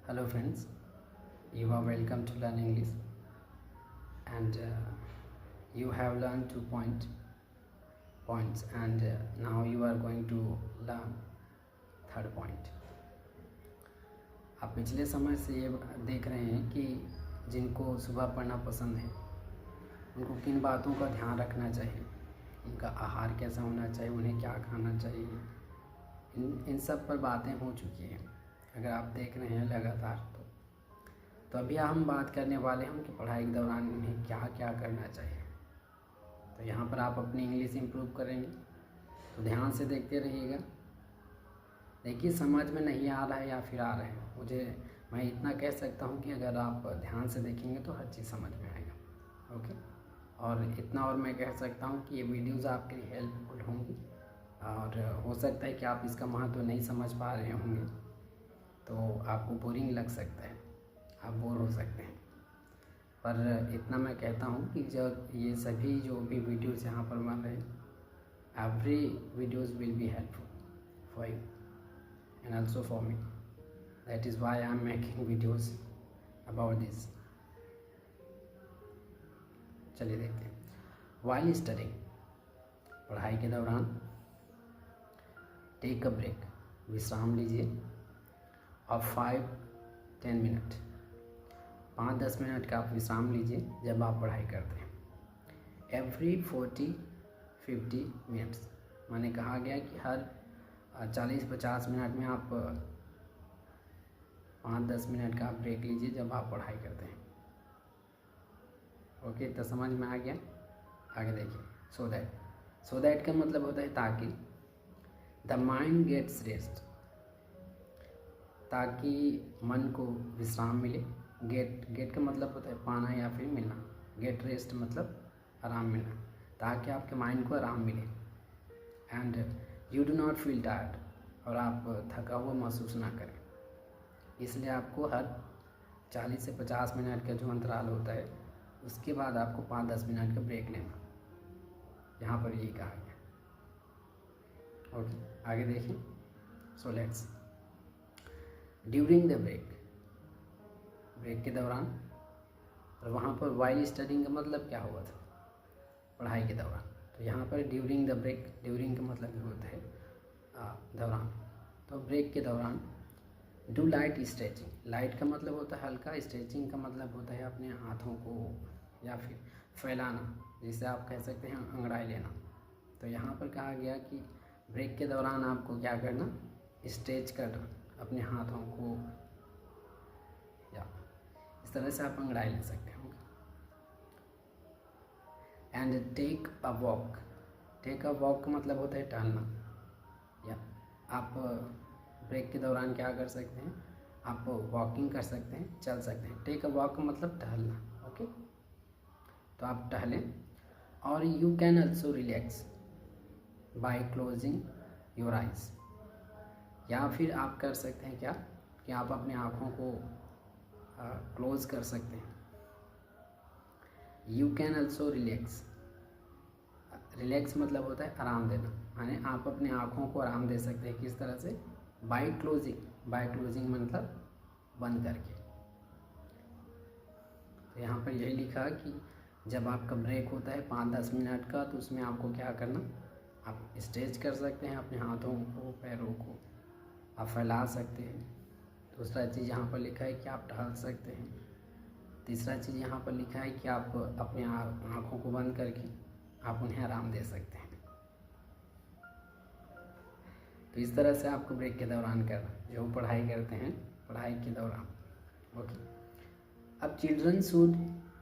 Hello friends, you are welcome to learn English and you have learned points and now you are going to learn third point. आप पिछले समय से ये देख रहे हैं कि जिनको सुबह पढ़ना पसंद है उनको किन बातों का ध्यान रखना चाहिए, उनका आहार कैसा होना चाहिए, उन्हें क्या खाना चाहिए, इन सब पर बातें हो चुकी हैं। अगर आप देख रहे हैं लगातार तो अभी हम बात करने वाले हैं कि पढ़ाई के दौरान उन्हें क्या क्या करना चाहिए। तो यहाँ पर आप अपनी इंग्लिश इम्प्रूव करेंगे तो ध्यान से देखते रहिएगा। देखिए समझ में नहीं आ रहा है या फिर आ रहा है, मैं इतना कह सकता हूँ कि अगर आप ध्यान से देखेंगे तो हर चीज़ समझ में आएगा। ओके, और इतना और मैं कह सकता हूँ कि ये वीडियोज़ आपके लिए हेल्पफुल होंगी और हो सकता है कि आप इसका महत्व नहीं समझ पा रहे होंगे तो आपको बोरिंग लग सकता है, आप बोर हो सकते हैं। पर इतना मैं कहता हूँ कि जब ये सभी जो भी वीडियोस यहाँ पर बन रहे हैं, every videos will be helpful for you and also for me. That is why I am making videos about this. चलिए देखते हैं। व्हाइल स्टडिंग, पढ़ाई के दौरान टेक अ ब्रेक, विश्राम लीजिए और 5-10 मिनट, 5-10 मिनट का आप विश्राम लीजिए जब आप पढ़ाई करते हैं। एवरी 40-50 मिनट्स, मैंने कहा गया कि हर 40-50 मिनट में आप 5-10 मिनट का ब्रेक लीजिए जब आप पढ़ाई करते हैं। ओके, तो समझ में आ गया। आगे देखिए। सो दैट का मतलब होता है ताकि, द माइंड गेट्स रेस्ट, ताकि मन को विश्राम मिले। गेट का मतलब होता है पाना या फिर मिलना। गेट रेस्ट मतलब आराम मिलना, ताकि आपके माइंड को आराम मिले। And you do not feel tired, और आप थका हुआ महसूस ना करें। इसलिए आपको हर 40 से 50 मिनट का जो अंतराल होता है उसके बाद आपको 5-10 मिनट का ब्रेक लेना। यहाँ पर यही कहा गया। ओके, आगे देखिए। So let's, during the break, break के दौरान, और वहाँ पर वाइल स्टडिंग का मतलब क्या हुआ था, पढ़ाई के दौरान। तो यहाँ पर ड्यूरिंग द ब्रेक, ड्यूरिंग का मतलब होता है दौरान, तो ब्रेक के दौरान डू लाइट स्ट्रेचिंग। लाइट का मतलब होता है हल्का, स्ट्रेचिंग का मतलब होता है अपने हाथों को या फिर फैलाना, जिसे आप कह सकते हैं अंगड़ाई लेना। तो यहाँ पर कहा गया कि ब्रेक के दौरान आपको क्या करना, स्ट्रेच करना अपने हाथों को, या इस तरह से आप अंगड़ाई ले सकते हैं। And take a walk, take a walk का मतलब होता है टहलना। या आप ब्रेक के दौरान क्या कर सकते हैं, आप वॉकिंग कर सकते हैं, चल सकते हैं। टेक अ वॉक का मतलब टहलना। ओके, तो आप टहलें। और you can also relax by closing your eyes, या फिर आप कर सकते हैं क्या कि आप अपनी आँखों को क्लोज कर सकते हैं। You can also relax, relax मतलब होता है आराम देना, यानी आप अपनी आँखों को आराम दे सकते हैं। किस तरह से, बाय क्लोजिंग मतलब बंद करके। तो यहाँ पर यही लिखा कि जब आपका ब्रेक होता है 5-10 मिनट का, तो उसमें आपको क्या करना, आप स्ट्रेच कर सकते हैं अपने हाथों को, पैरों को आप फैला सकते हैं। दूसरा चीज़ यहाँ पर लिखा है कि आप टहल सकते हैं। तीसरा चीज़ यहाँ पर लिखा है कि आप अपने आँखों को बंद करके आप उन्हें आराम दे सकते हैं। तो इस तरह से आपको ब्रेक के दौरान करना, जो पढ़ाई करते हैं पढ़ाई के दौरान। ओके, अब चिल्ड्रन शुड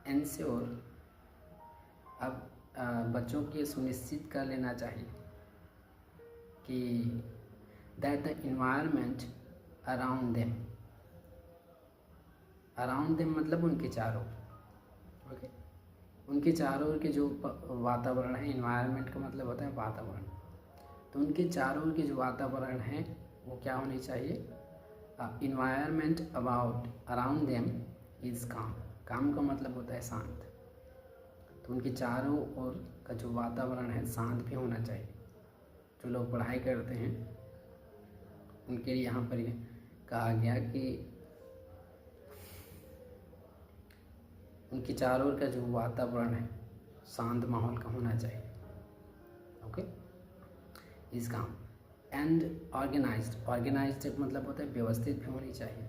एंश्योर, अब बच्चों को ये सुनिश्चित कर लेना चाहिए कि that the environment around them मतलब उनके चारों। ओके, उनके चारों ओर के जो वातावरण है, इन्वायरमेंट का मतलब होता है वातावरण, तो उनके चारों ओर के जो वातावरण है वो क्या होनी चाहिए, इन्वायरमेंट अराउंड देम इज़ काम। काम का मतलब होता है शांत, तो उनके चारों ओर का जो वातावरण है शांत भी होना चाहिए। जो लोग पढ़ाई करते हैं उनके लिए यहाँ पर कहा गया कि उनके चारों ओर का जो वातावरण है शांत माहौल का होना चाहिए। ओके, इसका एंड ऑर्गेनाइज्ड मतलब होता है व्यवस्थित भी होनी चाहिए।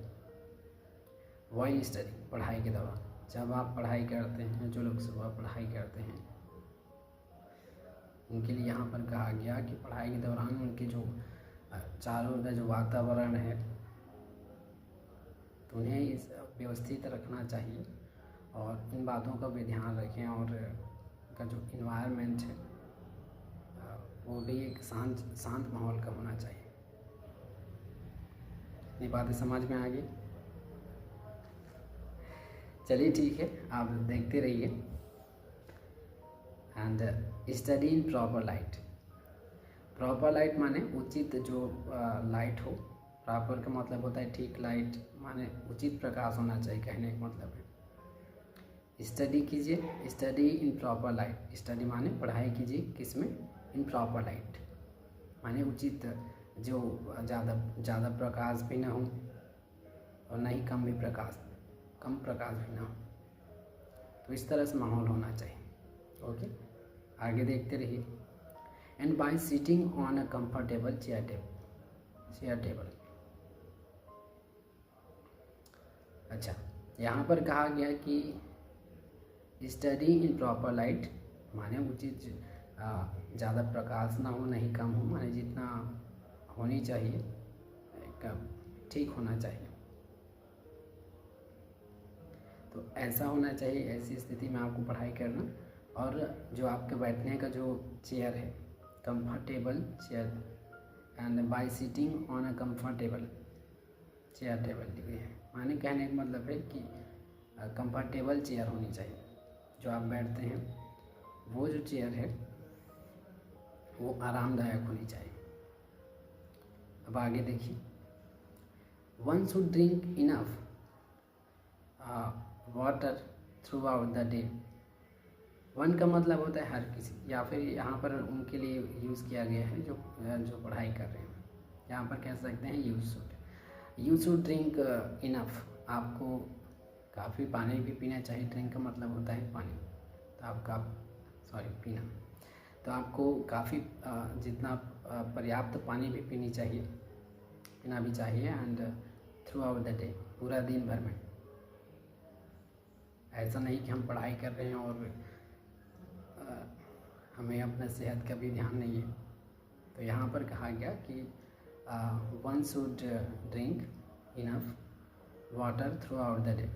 वाइल स्टडी पढ़ाई के दौरान, जब आप पढ़ाई करते हैं, जो लोग सुबह पढ़ाई करते हैं उनके लिए यहाँ पर कहा गया कि पढ़ाई के दौरान उनके जो चारों ओर का जो वातावरण है तो उन्हें इस व्यवस्थित रखना चाहिए और इन बातों का भी ध्यान रखें। और उनका जो इन्वायरमेंट है वो भी एक शांत माहौल का होना चाहिए। ये बातें समझ में आ गई? चलिए ठीक है, आप देखते रहिए। And study in proper light. Proper light माने उचित जो लाइट हो। प्रॉपर का मतलब होता है ठीक, लाइट माने उचित प्रकाश होना चाहिए, कहने का मतलब है। स्टडी कीजिए, study in proper light. Study माने पढ़ाई कीजिए, किसमें? इन प्रॉपर लाइट माने उचित, जो ज़्यादा प्रकाश भी ना हो और ना ही कम प्रकाश भी ना हो। तो इस तरह से माहौल होना चाहिए। ओके, आगे देखते रहिए। And bye sitting on a comfortable chair table. अच्छा, यहाँ पर कहा गया कि स्टडी इन प्रॉपर लाइट माने उचित, ज़्यादा प्रकाश ना हो नहीं कम हो, माने जितना होनी चाहिए ठीक होना चाहिए। तो ऐसा होना चाहिए, ऐसी स्थिति में आपको पढ़ाई करना। और जो आपके बैठने का जो चेयर है, comfortable chair, and bye sitting on a comfortable chair table लिखे हैं, माने कहने का मतलब है कि कंफर्टेबल चेयर होनी चाहिए। जो आप बैठते हैं वो जो चेयर है वो आरामदायक होनी चाहिए। अब आगे देखिए। One should drink enough water through out the day. One का मतलब होता है हर किसी, या फिर यहाँ पर उनके लिए यूज़ किया गया है जो पढ़ाई कर रहे हैं। यहाँ पर कह सकते हैं यू शुड ड्रिंक इनफ। आपको काफ़ी पानी भी पीना चाहिए। ड्रिंक का मतलब होता है पानी, तो आपका पीना। तो आपको काफ़ी जितना पर्याप्त पानी भी पीना भी चाहिए। And through out the day, पूरा दिन भर में। ऐसा नहीं कि हम पढ़ाई कर रहे हैं और हमें अपने सेहत का भी ध्यान नहीं है। तो यहाँ पर कहा गया कि one should drink enough water through out the day.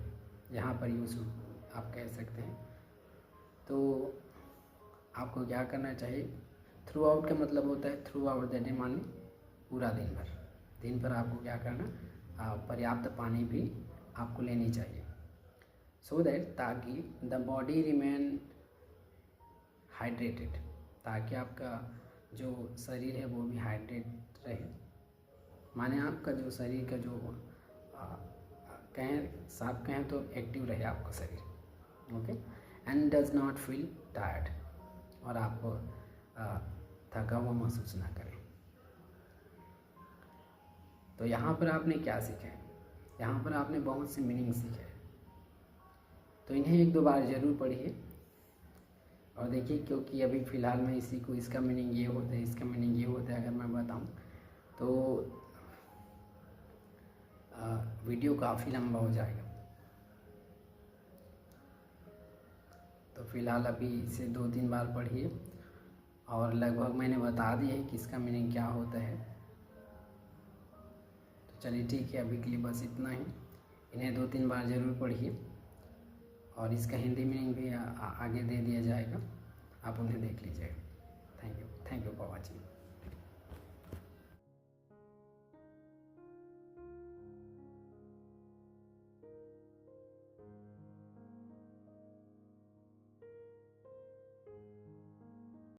यहाँ पर यू शुड आप कह सकते हैं। तो आपको क्या करना चाहिए? थ्रू आउट का मतलब होता है थ्रू आउट द डे माने पूरा दिन भर आपको क्या करना? पर्याप्त पानी भी आपको लेनी चाहिए। सो दैट, ताकि द बॉडी रिमेन हाइड्रेटेड, ताकि आपका जो शरीर है वो भी हाइड्रेट रहे। माने आपका जो शरीर का जो कहें तो एक्टिव रहे आपका शरीर। Okay, and does not feel tired, और आप थका हुआ महसूस ना करें। तो यहाँ पर आपने क्या सीखा है? यहाँ पर आपने बहुत से मीनिंग सीखे हैं। तो इन्हें एक दो बार ज़रूर पढ़िए और देखिए, क्योंकि अभी फ़िलहाल मैं इसका मीनिंग ये होता है, इसका मीनिंग ये होता है, अगर मैं बताऊँ तो वीडियो काफ़ी लंबा हो जाएगा। तो फ़िलहाल अभी इसे 2-3 बार पढ़िए और लगभग मैंने बता दिया है कि इसका मीनिंग क्या होता है। तो चलिए ठीक है, अभी के लिए बस इतना ही। इन्हें 2-3 बार ज़रूर पढ़िए और इसका हिंदी मीनिंग भी आगे दे दिया जाएगा, आप उन्हें देख लीजिएगा। Thank you for watching.